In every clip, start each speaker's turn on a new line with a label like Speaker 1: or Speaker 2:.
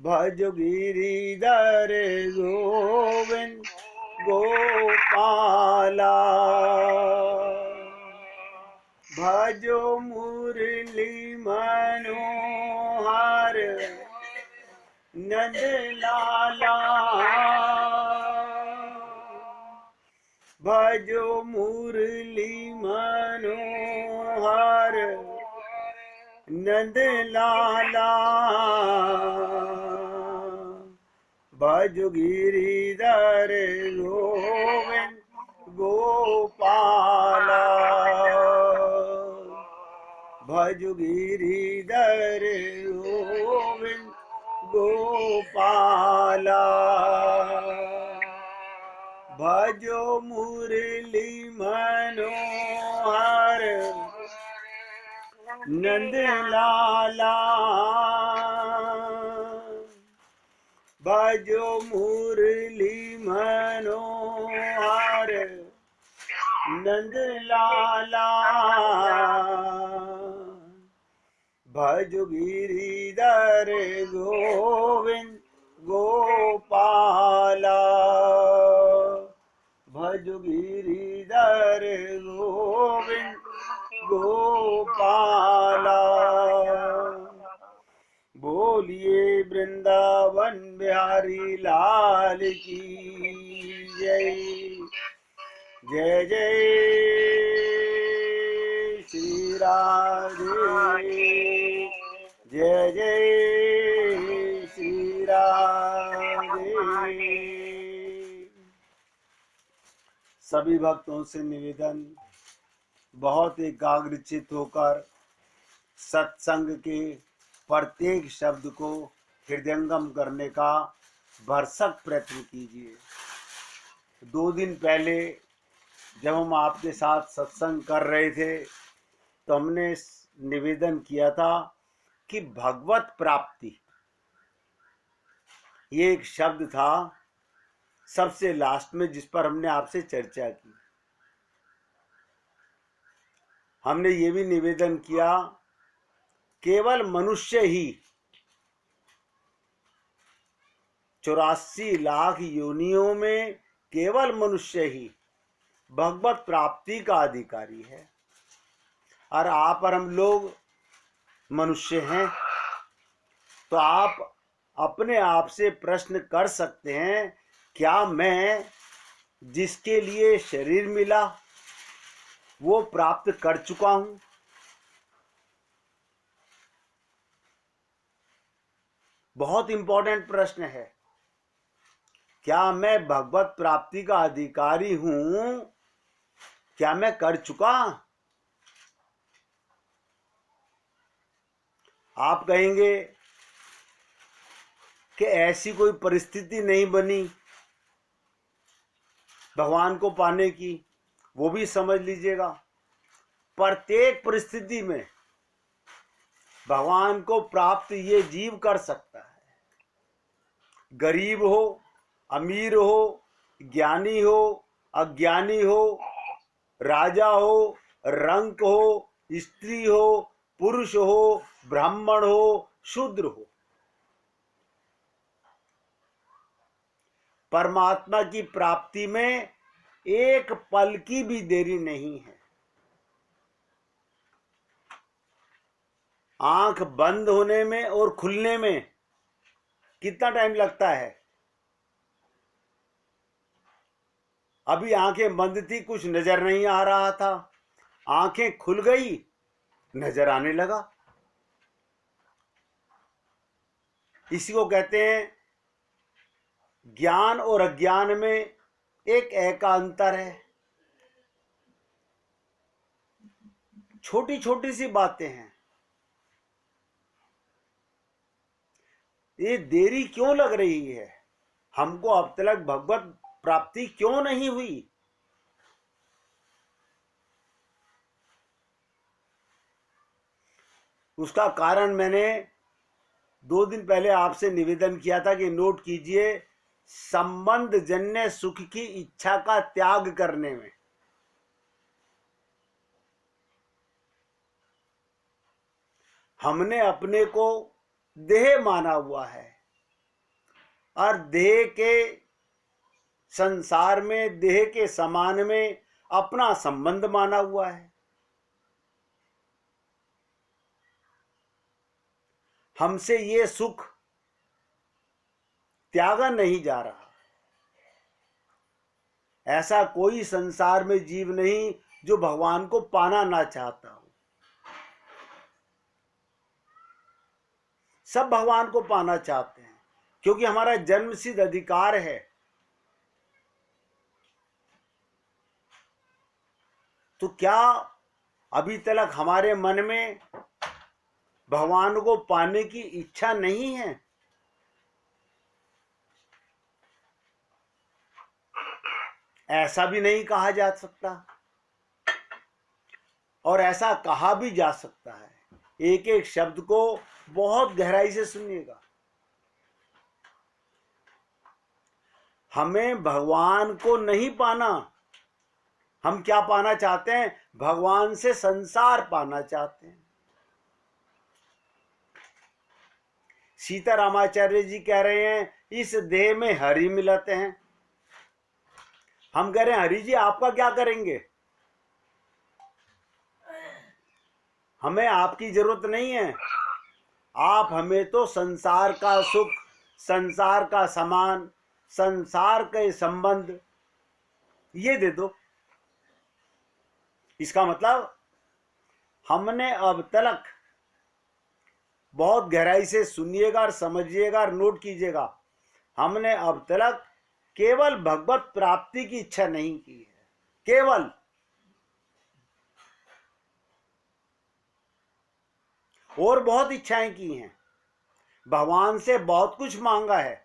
Speaker 1: भज गिरिधर गोविंद गोपाला। भजो मुरली मनोहर नंद लाला। भजो मुरली मनोहर नंद लाला। भजो गिरिधर गोविंद गोपाला। भजो गिरिधर गोविंद गोपाला। भजो मुरली मनोहर नंद लाला। भजो मुरली मनोहर नंद लाला। भजो गिरिधर गोविंद गोपाला। भजो गिरिधर गोविंद गोपाला। बोलिए वृंदावन बिहारी लाल की जय। जय जय श्री राधे। जय जय श्री राधे। सभी भक्तों से निवेदन, बहुत एकाग्रचित होकर सत्संग के प्रत्येक शब्द को हृदयंगम करने का भरसक प्रयत्न कीजिए। 2 दिन पहले जब हम आपके साथ सत्संग कर रहे थे तो हमने निवेदन किया था कि भगवत प्राप्ति, ये एक शब्द था सबसे लास्ट में जिस पर हमने आपसे चर्चा की। हमने ये भी निवेदन किया केवल मनुष्य ही 84 लाख योनियों में केवल मनुष्य ही भगवत प्राप्ति का अधिकारी है। और आप और हम लोग मनुष्य हैं, तो आप अपने आप से प्रश्न कर सकते हैं, क्या मैं जिसके लिए शरीर मिला वो प्राप्त कर चुका हूं? बहुत इंपॉर्टेंट प्रश्न है। क्या मैं भगवत प्राप्ति का अधिकारी हूं? क्या मैं कर चुका? आप कहेंगे कि ऐसी कोई परिस्थिति नहीं बनी भगवान को पाने की। वो भी समझ लीजिएगा, प्रत्येक परिस्थिति में भगवान को प्राप्त ये जीव कर सकता है। गरीब हो, अमीर हो, ज्ञानी हो, अज्ञानी हो, राजा हो, रंक हो, स्त्री हो, पुरुष हो, ब्राह्मण हो, शूद्र हो, परमात्मा की प्राप्ति में एक पल की भी देरी नहीं है। आंख बंद होने में और खुलने में कितना टाइम लगता है? अभी आंखें बंद थी, कुछ नजर नहीं आ रहा था, आंखें खुल गई, नजर आने लगा। इसी को कहते हैं ज्ञान और अज्ञान में एक एकांतर है। छोटी छोटी सी बातें हैं। ये देरी क्यों लग रही है? हमको अब तक भगवत प्राप्ति क्यों नहीं हुई? उसका कारण मैंने 2 दिन पहले आपसे निवेदन किया था कि नोट कीजिए, संबंध जन्य सुख की इच्छा का त्याग करने में। हमने अपने को देह माना हुआ है, और देह के संसार में, देह के समान में अपना संबंध माना हुआ है। हमसे ये सुख त्यागा नहीं जा रहा। ऐसा कोई संसार में जीव नहीं जो भगवान को पाना ना चाहता हो। सब भगवान को पाना चाहते हैं, क्योंकि हमारा जन्मसिद्ध अधिकार है। तो क्या अभी तक हमारे मन में भगवान को पाने की इच्छा नहीं है? ऐसा भी नहीं कहा जा सकता, और ऐसा कहा भी जा सकता है। एक एक शब्द को बहुत गहराई से सुनिएगा। हमें भगवान को नहीं पाना, हम क्या पाना चाहते हैं? भगवान से संसार पाना चाहते हैं। सीता रामाचार्य जी कह रहे हैं इस देह में हरि मिलते हैं। हम कह रहे हैं हरि जी आपका क्या करेंगे? हमें आपकी जरूरत नहीं है। आप हमें तो संसार का सुख, संसार का सामान, संसार के संबंध ये दे दो। इसका मतलब हमने अब तक, बहुत गहराई से सुनिएगा और समझिएगा और नोट कीजिएगा, हमने अब तक केवल भगवत प्राप्ति की इच्छा नहीं की है। केवल और बहुत इच्छाएं की हैं, भगवान से बहुत कुछ मांगा है।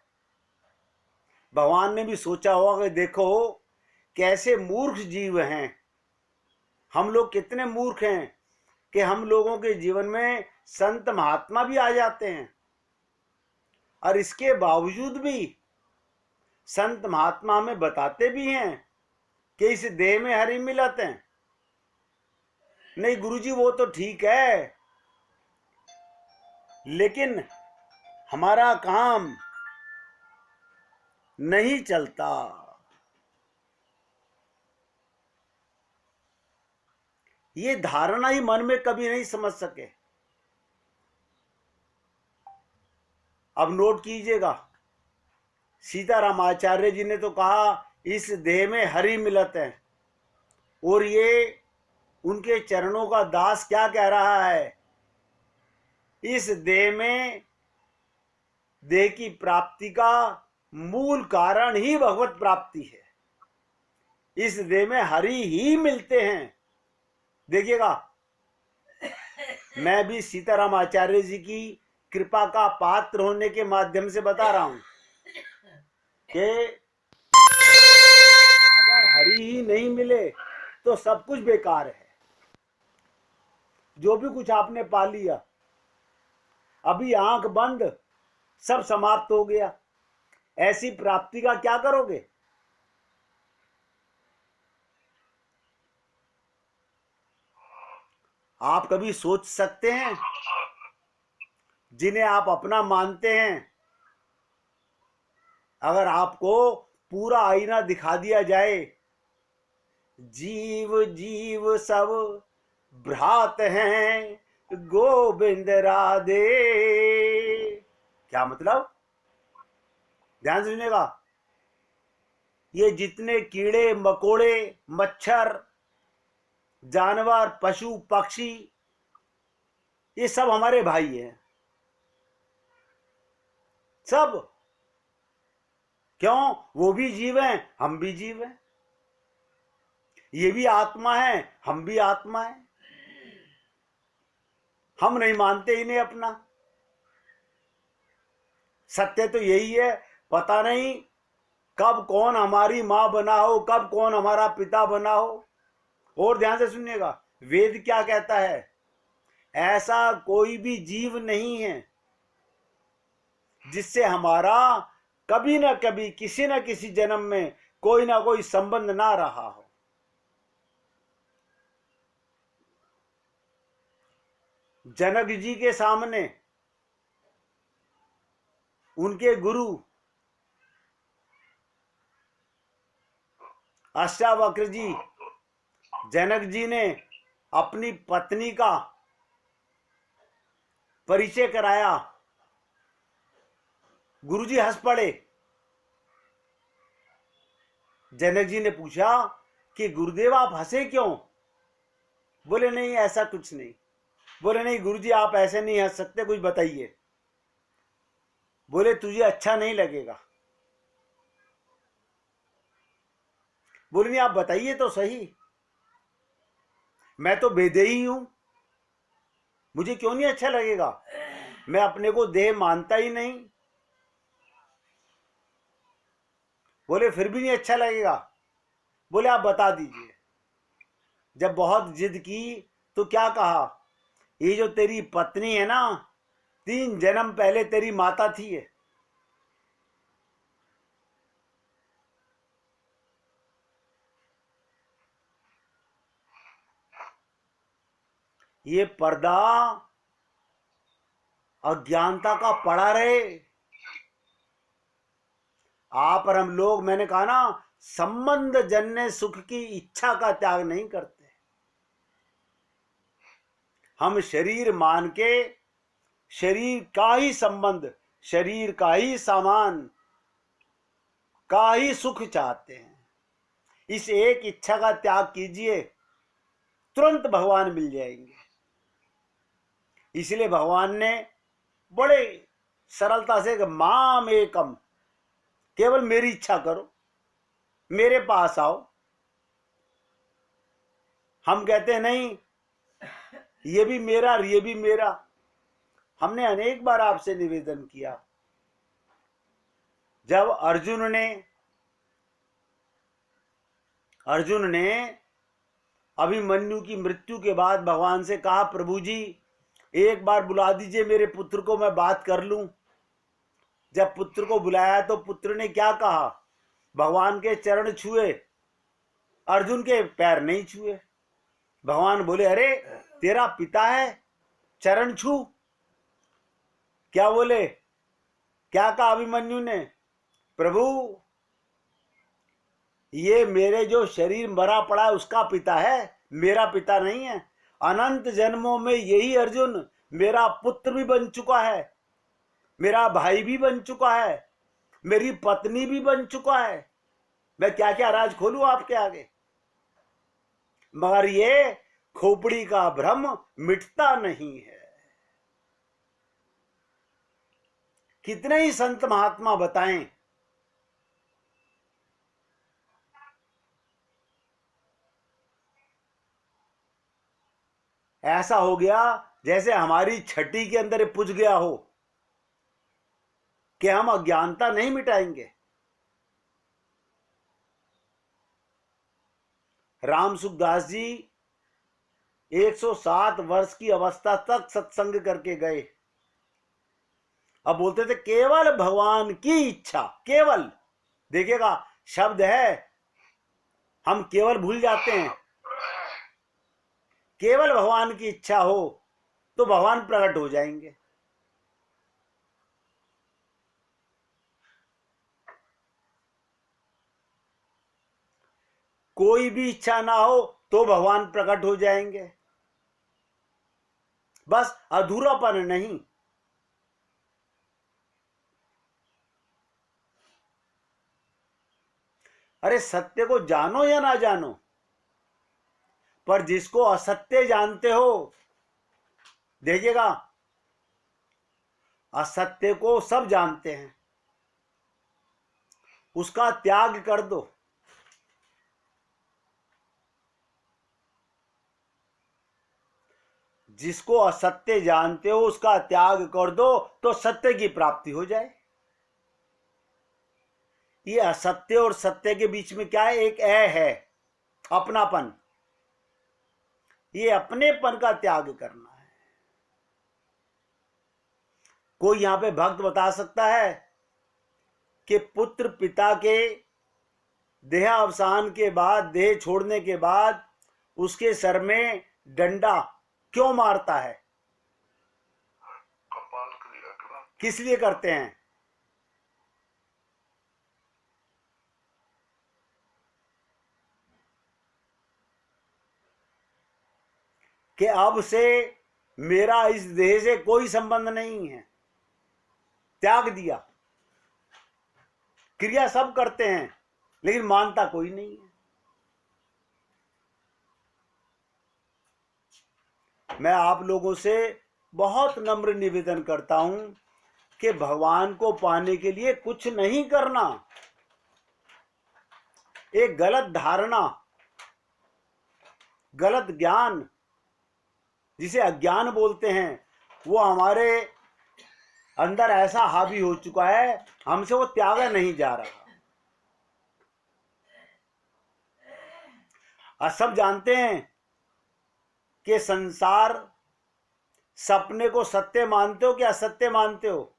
Speaker 1: भगवान ने भी सोचा होगा कि देखो कैसे मूर्ख जीव हैं हम लोग, कितने मूर्ख हैं कि हम लोगों के जीवन में संत महात्मा भी आ जाते हैं, और इसके बावजूद भी संत महात्मा हमें बताते भी हैं कि इस देह में हरि मिलत हैं। नहीं गुरुजी वो तो ठीक है, लेकिन हमारा काम नहीं चलता। ये धारणा ही मन में कभी नहीं समझ सके। अब नोट कीजिएगा, सीताराम आचार्य जी ने तो कहा इस देह में हरि मिलत है, और ये उनके चरणों का दास क्या कह रहा है? इस देह में, देह की प्राप्ति का मूल कारण ही भगवत प्राप्ति है। इस देह में हरि ही मिलते हैं। देखिएगा, मैं भी सीताराम आचार्य जी की कृपा का पात्र होने के माध्यम से बता रहा हूं कि अगर हरि ही नहीं मिले तो सब कुछ बेकार है। जो भी कुछ आपने पा लिया, अभी आंख बंद सब समाप्त हो गया। ऐसी प्राप्ति का क्या करोगे? आप कभी सोच सकते हैं? जिन्हें आप अपना मानते हैं, अगर आपको पूरा आईना दिखा दिया जाए, जीव जीव सब भ्रात हैं गोविंद राधे, क्या मतलब? ध्यान से सुनिएगा। ये जितने कीड़े मकोड़े, मच्छर, जानवर, पशु पक्षी, ये सब हमारे भाई हैं। सब। क्यों? वो भी जीव हैं, हम भी जीव हैं। ये भी आत्मा है, हम भी आत्मा है। हम नहीं मानते इन्हें अपना। सत्य तो यही है। पता नहीं कब कौन हमारी मां बना हो, कब कौन हमारा पिता बना हो। और ध्यान से सुनिएगा, वेद क्या कहता है? ऐसा कोई भी जीव नहीं है जिससे हमारा कभी ना कभी, किसी न किसी जन्म में कोई ना कोई संबंध ना रहा हो। जनक जी के सामने उनके गुरु अष्टावक्र जी, जनक जी ने अपनी पत्नी का परिचय कराया। गुरुजी हंस पड़े। जनक जी ने पूछा कि गुरुदेव आप हंसे क्यों? बोले नहीं ऐसा कुछ नहीं। बोले नहीं गुरुजी आप ऐसे नहीं हंस सकते, कुछ बताइए। बोले तुझे अच्छा नहीं लगेगा। बोले नहीं आप बताइए तो सही, मैं तो बेदेही हूं, मुझे क्यों नहीं अच्छा लगेगा, मैं अपने को देह मानता ही नहीं। बोले फिर भी नहीं अच्छा लगेगा। बोले आप बता दीजिए। जब बहुत जिद की तो क्या कहा, ये जो तेरी पत्नी है ना, 3 जन्म पहले तेरी माता थी। ये पर्दा अज्ञानता का पड़ा रहे। आप और हम लोग, मैंने कहा ना, संबंध जन्य सुख की इच्छा का त्याग नहीं करते। हम शरीर मान के शरीर का ही संबंध, शरीर का ही सामान का ही सुख चाहते हैं। इस एक इच्छा का त्याग कीजिए, तुरंत भगवान मिल जाएंगे। इसलिए भगवान ने बड़े सरलता से माम एकम, केवल मेरी इच्छा करो, मेरे पास आओ। हम कहते हैं नहीं ये भी मेरा और ये भी मेरा। हमने अनेक बार आपसे निवेदन किया। जब अर्जुन ने अभिमन्यु की मृत्यु के बाद भगवान से कहा प्रभु जी एक बार बुला दीजिए मेरे पुत्र को, मैं बात कर लूं। जब पुत्र को बुलाया तो पुत्र ने क्या कहा, भगवान के चरण छुए, अर्जुन के पैर नहीं छुए। भगवान बोले अरे तेरा पिता है, चरण छू। क्या बोले, क्या कहा अभिमन्यु ने, प्रभु ये मेरे जो शरीर मरा पड़ा है उसका पिता है, मेरा पिता नहीं है। अनंत जन्मों में यही अर्जुन मेरा पुत्र भी बन चुका है, मेरा भाई भी बन चुका है, मेरी पत्नी भी बन चुका है। मैं क्या क्या राज खोलूं आपके आगे। मगर ये खोपड़ी का भ्रम मिटता नहीं है। कितने ही संत महात्मा बताएं, ऐसा हो गया जैसे हमारी छठी के अंदर पुज गया हो कि हम अज्ञानता नहीं मिटाएंगे। राम सुखदास जी 107 वर्ष की अवस्था तक सत्संग करके गए। अब बोलते थे केवल भगवान की इच्छा, केवल, देखिएगा शब्द है, हम केवल भूल जाते हैं। केवल भगवान की इच्छा हो तो भगवान प्रकट हो जाएंगे। कोई भी इच्छा ना हो तो भगवान प्रकट हो जाएंगे। बस अधूरापन नहीं। अरे सत्य को जानो या ना जानो, पर जिसको असत्य जानते हो, देखिएगा असत्य को सब जानते हैं, उसका त्याग कर दो। जिसको असत्य जानते हो उसका त्याग कर दो तो सत्य की प्राप्ति हो जाए। ये असत्य और सत्य के बीच में क्या है, एक है अपनापन। ये अपनेपन का त्याग करना है। कोई यहां पे भक्त बता सकता है कि पुत्र पिता के देहावसान के बाद, देह छोड़ने के बाद उसके सर में डंडा क्यों मारता है? किस लिए करते हैं? कि अब से मेरा इस देह से कोई संबंध नहीं है, त्याग दिया। क्रिया सब करते हैं लेकिन मानता कोई नहीं है। मैं आप लोगों से बहुत नम्र निवेदन करता हूं कि भगवान को पाने के लिए कुछ नहीं करना। एक गलत धारणा, गलत ज्ञान, जिसे अज्ञान बोलते हैं, वो हमारे अंदर ऐसा हावी हो चुका है, हमसे वो त्यागा नहीं जा रहा। और सब जानते हैं कि संसार, सपने को सत्य मानते हो कि असत्य मानते हो?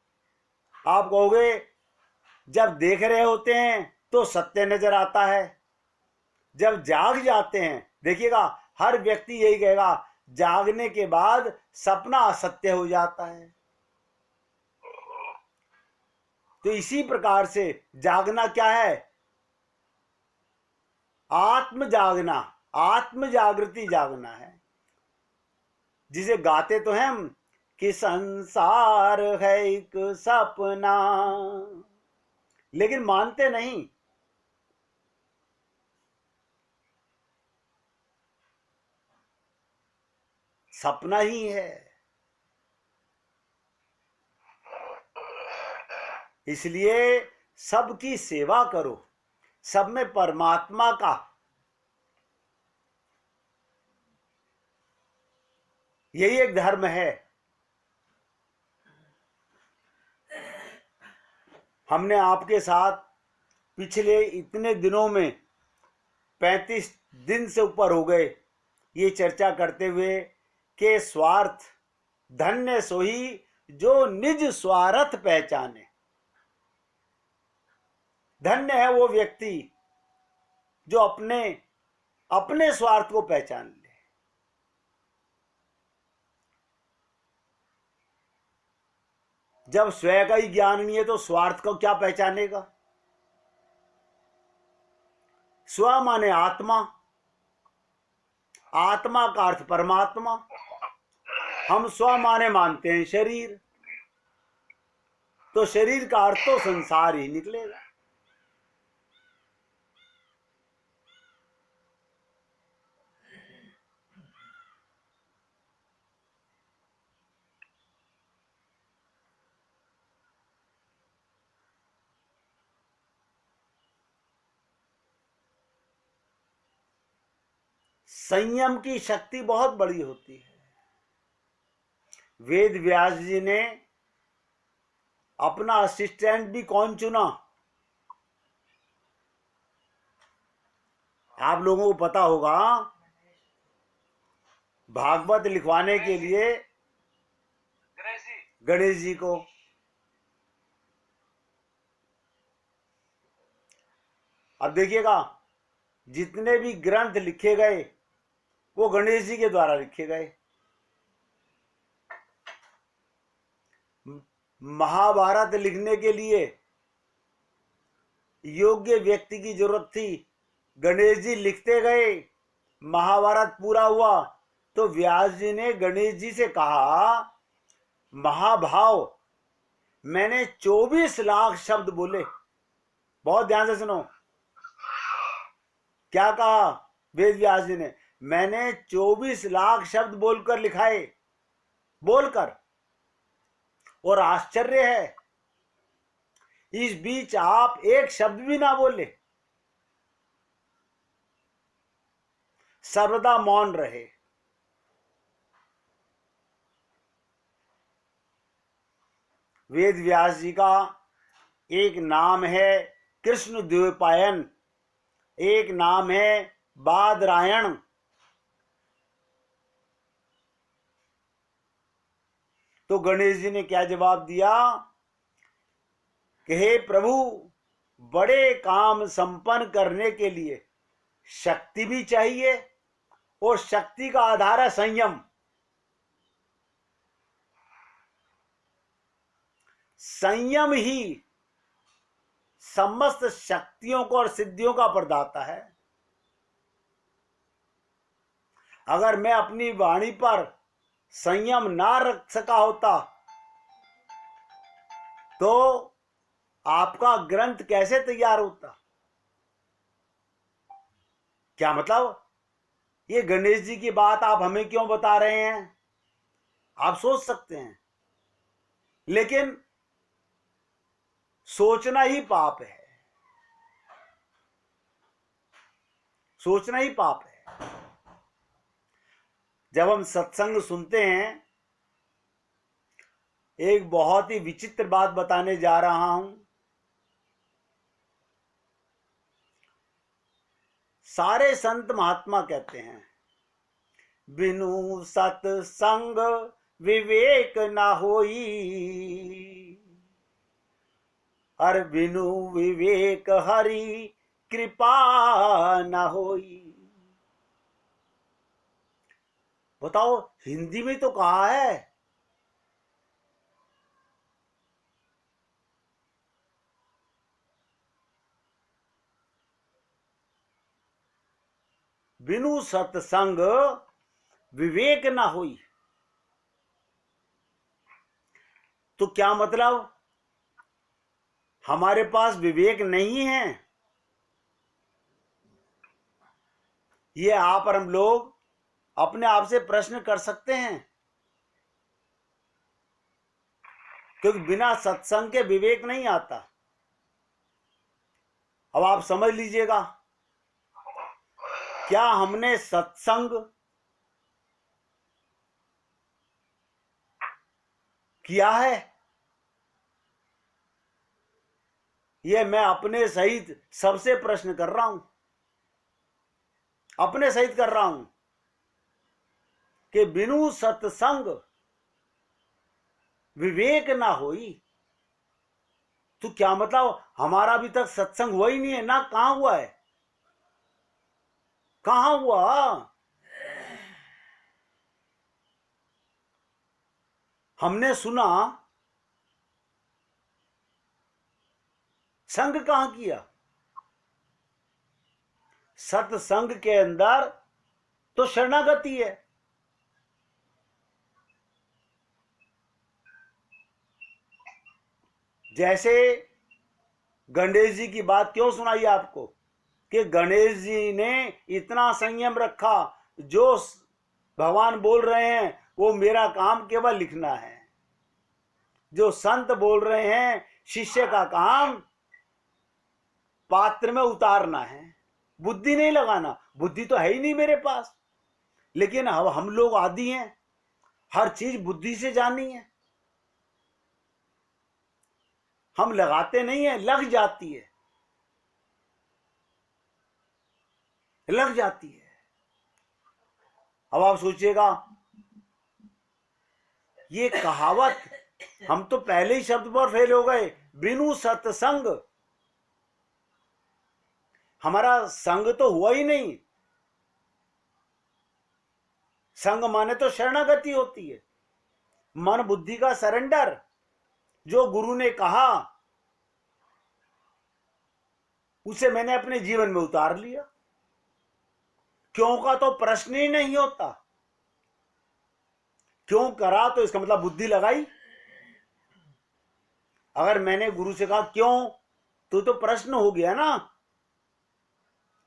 Speaker 1: आप कहोगे जब देख रहे होते हैं तो सत्य नजर आता है, जब जाग जाते हैं, देखिएगा हर व्यक्ति यही कहेगा, जागने के बाद सपना असत्य हो जाता है। तो इसी प्रकार से जागना क्या है? आत्म जागना, आत्म जागृति जागना है, जिसे गाते तो हैं हम कि संसार है एक सपना, लेकिन मानते नहीं। सपना ही है। इसलिए सबकी सेवा करो, सब में परमात्मा का यही एक धर्म है। हमने आपके साथ पिछले इतने दिनों में 35 दिन से ऊपर हो गए ये चर्चा करते हुए कि स्वार्थ, धन्य सोही जो निज स्वार्थ पहचाने। धन्य है वो व्यक्ति जो अपने अपने स्वार्थ को पहचान ले। जब स्वयं का ही ज्ञान नहीं है तो स्वार्थ को क्या पहचानेगा? स्व माने आत्मा, आत्मा का अर्थ परमात्मा। हम स्व माने मानते हैं शरीर, तो शरीर का अर्थ तो संसार ही निकलेगा। संयम की शक्ति बहुत बड़ी होती है। वेद व्यास जी ने अपना असिस्टेंट भी कौन चुना? आप लोगों को पता होगा, भागवत लिखवाने के लिए गणेश जी को। अब देखिएगा, जितने भी ग्रंथ लिखे गए वो गणेश जी के द्वारा लिखे गए। महाभारत लिखने के लिए योग्य व्यक्ति की जरूरत थी, गणेश जी लिखते गए, महाभारत पूरा हुआ तो व्यास जी ने गणेश जी से कहा, महाभाव मैंने 24 लाख शब्द बोले। बहुत ध्यान से सुनो, क्या कहा वेद व्यास जी ने? मैंने 24 लाख शब्द बोलकर लिखाए, बोलकर। और आश्चर्य है, इस बीच आप एक शब्द भी ना बोले, सर्वदा मौन रहे। वेद व्यास जी का एक नाम है कृष्ण द्वैपायन, एक नाम है बादरायण। तो गणेश जी ने क्या जवाब दिया कि हे प्रभु, बड़े काम संपन्न करने के लिए शक्ति भी चाहिए, और शक्ति का आधार है संयम। संयम ही समस्त शक्तियों को और सिद्धियों का प्रदाता है। अगर मैं अपनी वाणी पर संयम ना रख सका होता तो आपका ग्रंथ कैसे तैयार होता? क्या मतलब? ये गणेश जी की बात आप हमें क्यों बता रहे हैं? आप सोच सकते हैं, लेकिन सोचना ही पाप है। सोचना ही पाप है। जब हम सत्संग सुनते हैं, एक बहुत ही विचित्र बात बताने जा रहा हूं। सारे संत महात्मा कहते हैं, बिनु सत्संग विवेक ना होई, और बिनु विवेक हरि कृपा ना होई। बताओ, हिंदी में तो कहा है। बिनु सत्संग विवेक ना होई। तो क्या मतलब? हमारे पास विवेक नहीं है? ये आप और हम लोग अपने आप से प्रश्न कर सकते हैं, क्योंकि बिना सत्संग के विवेक नहीं आता। अब आप समझ लीजिएगा, क्या हमने सत्संग किया है? ये मैं अपने सहित सबसे प्रश्न कर रहा हूं, अपने सहित कर रहा हूं कि बिनु सत्संग विवेक ना होई। तो क्या मतलब? हमारा अभी तक सत्संग हुआ ही नहीं है ना? कहां हुआ है? कहां हुआ? हमने सुना, संग कहां किया? सत्संग के अंदर तो शरणागति है। जैसे गणेश जी की बात क्यों सुनाई आपको कि गणेश जी ने इतना संयम रखा, जो भगवान बोल रहे हैं वो मेरा काम केवल लिखना है, जो संत बोल रहे हैं शिष्य का काम पात्र में उतारना है, बुद्धि नहीं लगाना। बुद्धि तो है ही नहीं मेरे पास, लेकिन अब हम लोग आदी हैं, हर चीज बुद्धि से जानी है। हम लगाते नहीं है, लग जाती है, लग जाती है। अब आप सोचिएगा, ये कहावत, हम तो पहले ही शब्द पर फेल हो गए। बिनु सत्संग, हमारा संग तो हुआ ही नहीं। संग माने तो शरणागति होती है, मन बुद्धि का सरेंडर। जो गुरु ने कहा उसे मैंने अपने जीवन में उतार लिया। क्यों का तो प्रश्न ही नहीं होता। क्यों करा तो इसका मतलब बुद्धि लगाई। अगर मैंने गुरु से कहा क्यों, तो प्रश्न हो गया ना।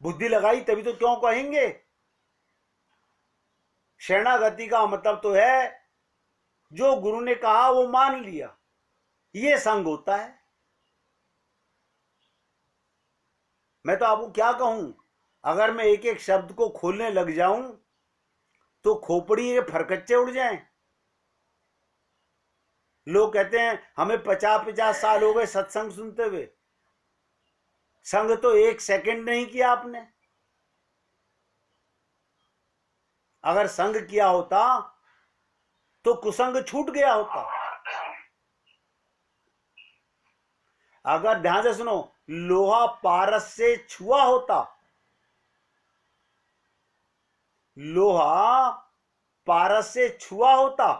Speaker 1: बुद्धि लगाई तभी तो क्यों कहेंगे। शरणागति का मतलब तो है जो गुरु ने कहा वो मान लिया, ये संग होता है। मैं तो आपको क्या कहूं, अगर मैं एक एक शब्द को खोलने लग जाऊं तो खोपड़ी के फरकच्चे उड़ जाएं। लोग कहते हैं हमें 50-50 साल हो गए सत्संग सुनते हुए। संग तो 1 सेकंड नहीं किया आपने। अगर संग किया होता तो कुसंग छूट गया होता। अगर ध्यान से सुनो, लोहा पारस से छुआ होता, लोहा पारस से छुआ होता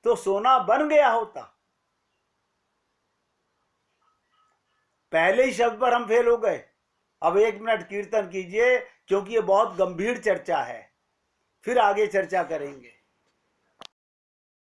Speaker 1: तो सोना बन गया होता। पहले ही शब्द पर हम फेल हो गए। अब 1 मिनट कीर्तन कीजिए, क्योंकि ये बहुत गंभीर चर्चा है। फिर आगे चर्चा करेंगे।